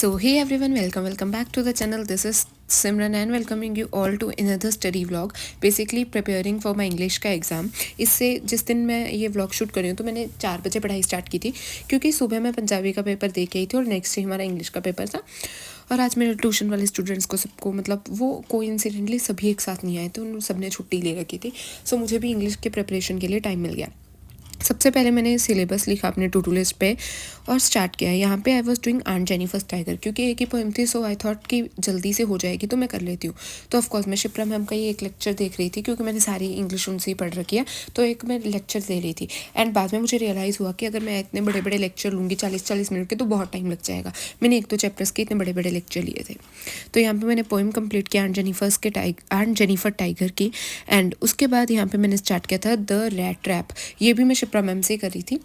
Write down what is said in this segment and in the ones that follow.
So hey everyone, welcome back to the channel. This is Simran and welcoming you all to another study vlog. Basically preparing for my English का exam. इससे जिस दिन मैं ये vlog shoot कर रही हूँ तो मैंने 4 बजे पढ़ाई स्टार्ट की थी क्योंकि सुबह मैं पंजाबी का पेपर दे के आई थी और नेक्स्ट डे हमारा इंग्लिश का पेपर था. और आज मेरे ट्यूशन वाले स्टूडेंट्स को सबको मतलब वो कोइंसिडेंटली सभी एक साथ नहीं आए तो उन सब ने छुट्टी ले रखी थी. सो मुझे भी इंग्लिश के प्रिपरेशन के लिए टाइम मिल गया. सबसे पहले मैंने सिलेबस लिखा अपने टू डू लिस्ट पे और स्टार्ट किया. यहाँ पे I was doing aunt Jennifer's tiger क्योंकि एक ही पोएम थी सो आई थॉट कि जल्दी से हो जाएगी तो मैं कर लेती हूँ. तो ऑफकोर्स मैं शिप्रा मैम का ये एक लेक्चर देख रही थी क्योंकि मैंने सारी इंग्लिश उनसे ही पढ़ रखी है तो एक मैं लेक्चर दे रही थी. एंड बाद में मुझे रियलाइज़ हुआ कि अगर मैं इतने बड़े बड़े लेक्चर लूँगी 40-40 मिनट के तो बहुत टाइम लग जाएगा. मैंने 1-2 चैप्टर्स के इतने बड़े बड़े लेक्चर लिए थे. तो यहाँ पर मैंने पोएम कंप्लीट किया आंट जेनिफर टाइगर की. एंड उसके बाद यहाँ पर मैंने स्टार्ट किया था द रैट ट्रैप. ये भी मैं शिप्रा मैम से कर रही थी.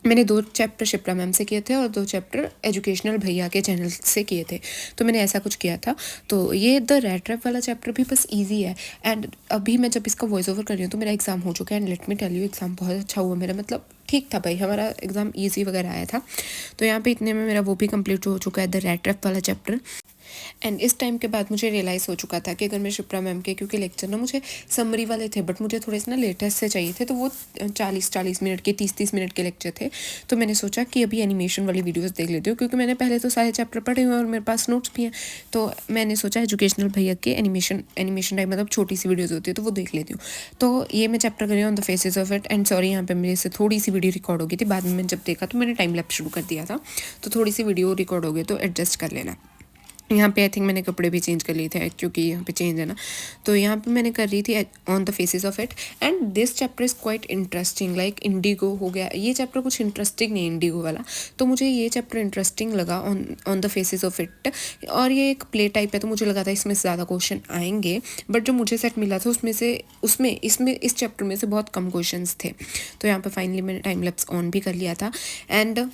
मैंने 2 चैप्टर शिप्रा मैम से किए थे और 2 चैप्टर एजुकेशनल भैया के चैनल से किए थे. तो मैंने ऐसा कुछ किया था. तो ये द रैट ट्रैप वाला चैप्टर भी बस इजी है. एंड अभी मैं जब इसका वॉइस ओवर कर रही हूँ तो मेरा एग्ज़ाम हो चुका है. And let me tell you exam बहुत अच्छा हुआ मेरा. मतलब ठीक था भाई, हमारा एग्ज़ाम ईजी वगैरह आया था. तो यहाँ पे इतने में मेरा वो भी कंप्लीट हो चुका है द रैट ट्रैप वाला चैप्टर. एंड इस टाइम के बाद मुझे रियलाइज़ हो चुका था कि अगर मैं शिप्रा मैम के क्योंकि लेक्चर ना मुझे समरी वाले थे बट मुझे थोड़े से ना लेटेस्ट से चाहिए थे तो वो 40-40 मिनट के 30-30 मिनट के लेक्चर थे. तो मैंने सोचा कि अभी एनिमेशन वाली वीडियोस देख लेती हूँ क्योंकि मैंने पहले तो सारे चैप्टर पढ़े हुए हैं और मेरे पास नोट्स भी हैं. तो मैंने सोचा एजुकेशनल भैया के एनिमेशन टाइम मतलब छोटी सी वीडियोज़ होती है तो वो देख लेती हूँ. तो ये मैं चैप्टर कर रही हूँ on the faces of it. And sorry यहाँ पे मेरे से थोड़ी सी वीडियो रिकॉर्ड हो गई थी. बाद में जब देखा तो मैंने टाइम लैप्स शुरू कर दिया था तो थोड़ी सी वीडियो रिकॉर्ड हो गई तो एडजस्ट कर लेना. यहाँ पे आई थिंक मैंने कपड़े भी चेंज कर लिए थे क्योंकि यहाँ पे चेंज है ना. तो यहाँ पे मैंने कर रही थी on the faces of it. And this chapter is quite interesting. Like Indigo हो गया, ये चैप्टर कुछ इंटरेस्टिंग नहीं इंडिगो वाला. तो मुझे ये चैप्टर इंटरेस्टिंग लगा on the faces of it. और ये एक प्ले टाइप है तो मुझे लगा था इसमें से ज़्यादा क्वेश्चन आएंगे बट जो मुझे सेट मिला था इस चैप्टर में से बहुत कम क्वेश्चन थे. तो यहाँ पर फाइनली मैंने टाइम लैप्स ऑन भी कर लिया था. एंड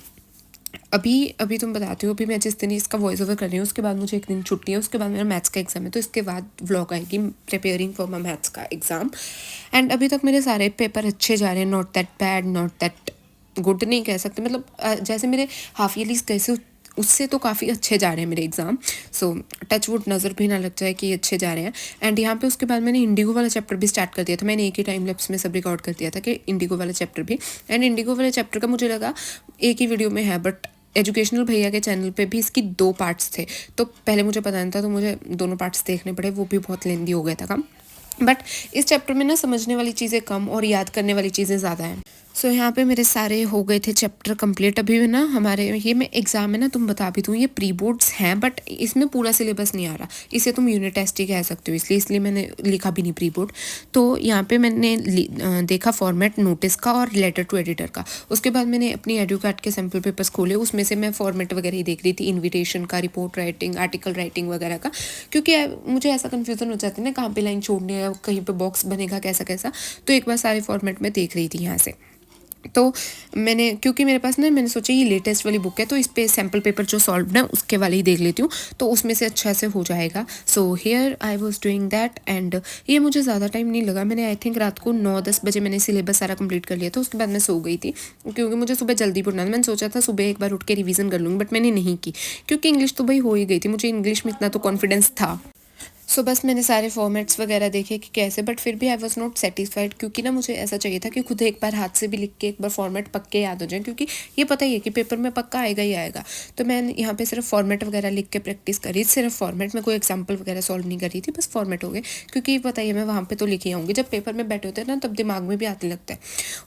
अभी तुम बताती हो अभी मैं जिस दिन इसका वॉइस ओवर कर रही हूँ उसके बाद मुझे एक दिन छुट्टी है. उसके बाद मेरा मैथ्स का एग्ज़ाम है तो इसके बाद व्लॉग आएगी प्रिपेयरिंग फॉर माई मैथ्स का एग्ज़ाम. एंड अभी तक मेरे सारे पेपर अच्छे जा रहे हैं. Not that bad, not that good नहीं कह सकते. मतलब जैसे मेरे हाफ ईयरलीज कैसे उससे तो काफ़ी अच्छे जा रहे हैं मेरे एग्ज़ाम. सो टच वुड नज़र भी ना लग जाए कि अच्छे जा रहे हैं. एंड यहाँ पे उसके बाद मैंने इंडिगो वाला चैप्टर भी स्टार्ट कर दिया था. मैंने एक ही टाइम लैप्स में सब रिकॉर्ड कर दिया था कि इंडिगो वाला चैप्टर भी. एंड इंडिगो वाले चैप्टर का मुझे लगा एक ही वीडियो में है बट एजुकेशनल भैया के चैनल पे भी इसकी 2 पार्ट्स थे. तो पहले मुझे पता नहीं था तो मुझे दोनों पार्ट्स देखने पड़े. वो भी बहुत लेंदी हो गया था काम. बट इस चैप्टर में ना समझने वाली चीज़ें कम और याद करने वाली चीज़ें ज़्यादा हैं. सो यहाँ पे मेरे सारे हो गए थे चैप्टर कंप्लीट. अभी भी ना हमारे ये मैं एग्ज़ाम है ना तुम बता भी दूँ ये प्री बोर्ड्स हैं बट इसमें पूरा सिलेबस नहीं आ रहा. इसे तुम यूनिट टेस्ट ही कह सकते हो इसलिए मैंने लिखा भी नहीं प्री बोर्ड. तो यहाँ पे मैंने देखा फॉर्मेट नोटिस का और लेटर टू एडिटर का. उसके बाद मैंने अपनी एडू कार्ड के सैम्पल पेपर्स खोले. उसमें से मैं फॉर्मेट वगैरह ही देख रही थी, इन्विटेशन का, रिपोर्ट राइटिंग, आर्टिकल राइटिंग वगैरह का. क्योंकि मुझे ऐसा कन्फ्यूज़न हो जाता है ना कहाँ पे लाइन छोड़नी है, कहीं पे बॉक्स बनेगा कैसा कैसा. तो एक बार सारे फॉर्मेट में देख रही थी यहाँ से. तो मैंने क्योंकि मेरे पास ना मैंने सोचा ये लेटेस्ट वाली बुक है तो इस पे सैम्पल पेपर जो सॉल्व ना उसके वाले ही देख लेती हूँ तो उसमें से अच्छा से हो जाएगा. So here I was doing that. And ये मुझे ज़्यादा टाइम नहीं लगा. मैंने आई थिंक रात को 9-10 बजे मैंने सिलेबस सारा कंप्लीट कर लिया था. उसके बाद मैं सो गई थी क्योंकि मुझे सुबह जल्दी पढ़ना था. मैंने सोचा था सुबह एक बार उठ के रिवीजन कर लूँगी बट मैंने नहीं की क्योंकि इंग्लिश तो भाई हो ही गई थी. मुझे इंग्लिश में इतना तो कॉन्फिडेंस था. सो बस मैंने सारे फॉर्मेट्स वगैरह देखे कि कैसे. बट फिर भी आई वॉज नॉट सेटिस्फाइड क्योंकि ना मुझे ऐसा चाहिए था कि खुद एक बार हाथ से भी लिख के एक बार फॉर्मेट पक्के याद हो जाए क्योंकि ये पता ही है कि पेपर में पक्का आएगा ही आएगा. तो मैं यहाँ पे सिर्फ फॉर्मेट वगैरह लिख के प्रैक्टिस करी. सिर्फ फॉर्मेट में कोई एग्जाम्पल वगैरह सॉल्व नहीं कर रही थी, बस फॉर्मेट हो गए क्योंकि पता ही है मैं वहाँ पर तो लिखी आऊँगी. जब पेपर में बैठे होते हैं ना तब दिमाग में भी आने लगता है.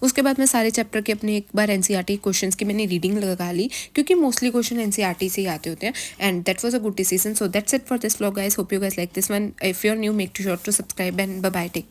उसके बाद मैं सारे चैप्टर के अपने एक बार NCERT क्वेश्चन की मैंने रीडिंग लगा ली क्योंकि मोस्टली क्वेश्चन NCERT से ही आते होते हैं. And that was a good decision. So that's it for this vlog guys. Hope you guys like this one. If you are new, make sure to subscribe and bye bye, take care.